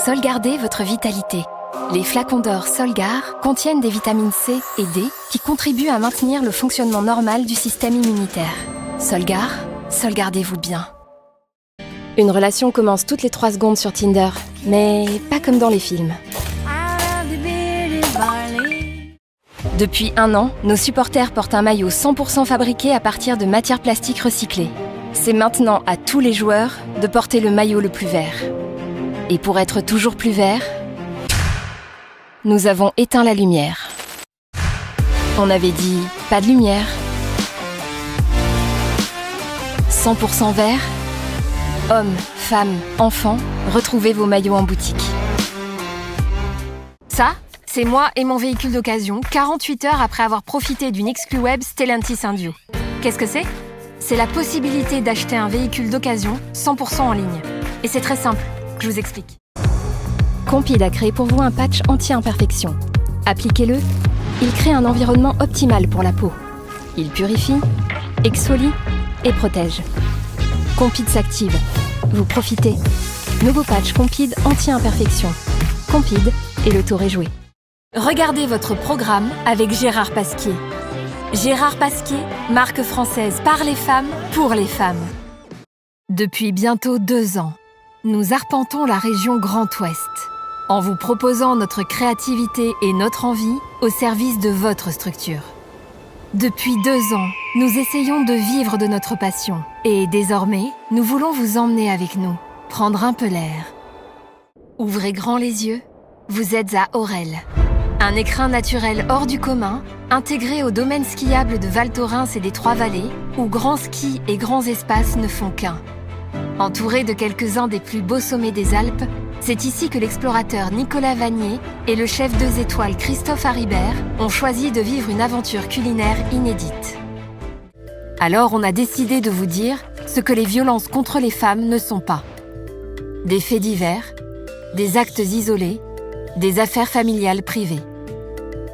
Sauvegardez votre vitalité. Les flacons d'or Solgar contiennent des vitamines C et D qui contribuent à maintenir le fonctionnement normal du système immunitaire. Solgar, sauvegardez-vous bien. Une relation commence toutes les 3 secondes sur Tinder, mais pas comme dans les films. Depuis 1 an, nos supporters portent un maillot 100% fabriqué à partir de matières plastiques recyclées. C'est maintenant à tous les joueurs de porter le maillot le plus vert. Et pour être toujours plus vert, nous avons éteint la lumière. On avait dit pas de lumière. 100% vert. Hommes, femmes, enfants, retrouvez vos maillots en boutique. Ça, c'est moi et mon véhicule d'occasion, 48 heures après avoir profité d'une exclu web Stellantis Indio. Qu'est-ce que c'est ? C'est la possibilité d'acheter un véhicule d'occasion 100% en ligne. Et c'est très simple, je vous explique. Compid a créé pour vous un patch anti-imperfection. Appliquez-le, il crée un environnement optimal pour la peau. Il purifie, exfolie et protège. Compid s'active. Vous profitez. Nouveau patch Compid anti-imperfection. Compid et le tour est joué. Regardez votre programme avec Gérard Pasquier. Gérard Pasquier, marque française par les femmes, pour les femmes. Depuis bientôt 2 ans, nous arpentons la région Grand Ouest en vous proposant notre créativité et notre envie au service de votre structure. Depuis 2 ans, nous essayons de vivre de notre passion et désormais, nous voulons vous emmener avec nous, prendre un peu l'air. Ouvrez grand les yeux, vous êtes à Aurel. Un écrin naturel hors du commun, intégré au domaine skiable de Val Thorens et des Trois-Vallées, où grands skis et grands espaces ne font qu'un. Entouré de quelques-uns des plus beaux sommets des Alpes, c'est ici que l'explorateur Nicolas Vanier et le chef 2 étoiles Christophe Haribert ont choisi de vivre une aventure culinaire inédite. Alors on a décidé de vous dire ce que les violences contre les femmes ne sont pas. Des faits divers, des actes isolés, des affaires familiales privées.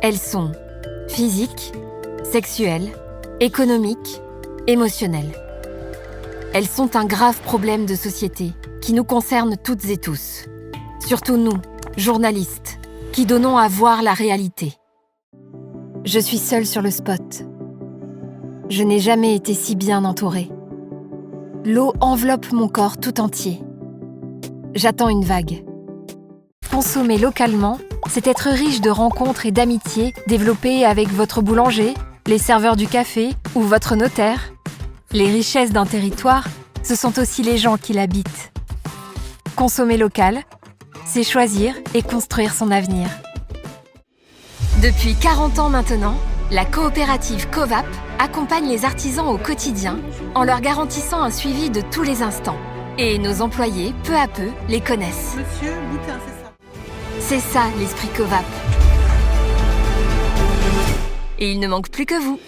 Elles sont physiques, sexuelles, économiques, émotionnelles. Elles sont un grave problème de société qui nous concerne toutes et tous. Surtout nous, journalistes, qui donnons à voir la réalité. Je suis seule sur le spot. Je n'ai jamais été si bien entourée. L'eau enveloppe mon corps tout entier. J'attends une vague. Consommer localement, c'est être riche de rencontres et d'amitiés développées avec votre boulanger, les serveurs du café ou votre notaire. Les richesses d'un territoire, ce sont aussi les gens qui l'habitent. Consommer local, c'est choisir et construire son avenir. Depuis 40 ans maintenant, la coopérative Covap accompagne les artisans au quotidien en leur garantissant un suivi de tous les instants. Et nos employés, peu à peu, les connaissent. Monsieur Boutin, c'est ça. C'est ça l'esprit Covap. Et il ne manque plus que vous.